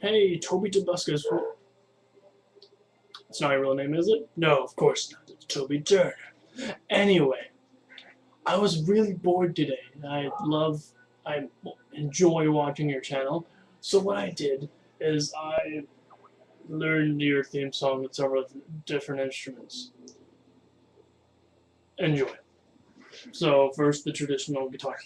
Hey, Toby Tobuscus. That's not your real name, is it? No, of course not. It's Toby Turner. Anyway, I was really bored today. I enjoy watching your channel. So what I did is I learned your theme song with several different instruments. Enjoy. So first, the traditional guitar.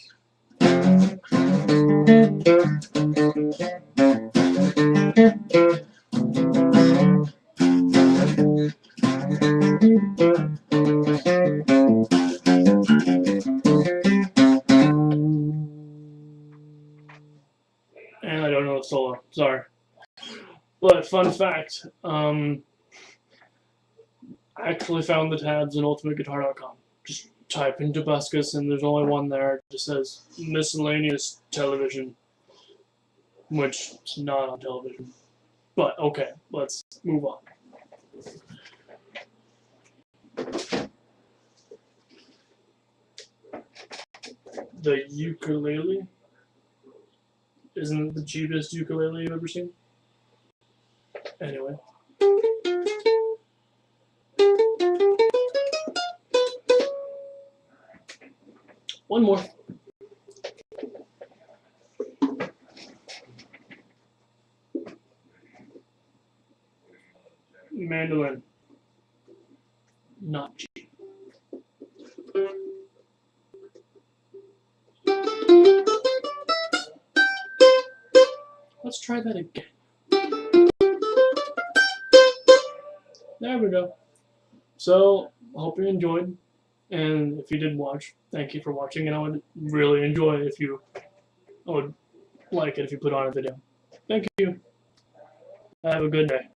And I don't know the solo. Sorry. But fun fact, I actually found the tabs in ultimateguitar.com. Just type in Tobuscus and there's only one there. It just says miscellaneous television, which is not on television. But okay, let's move on. The ukulele isn't it the cheapest ukulele you've ever seen? Anyway. One more. Mandolin. Not cheap. Let's try that again. There we go. So, I hope you enjoyed. And if you did watch, thank you for watching. And I would really enjoy it if you, I would like it if you put on a video. Thank you. Have a good day.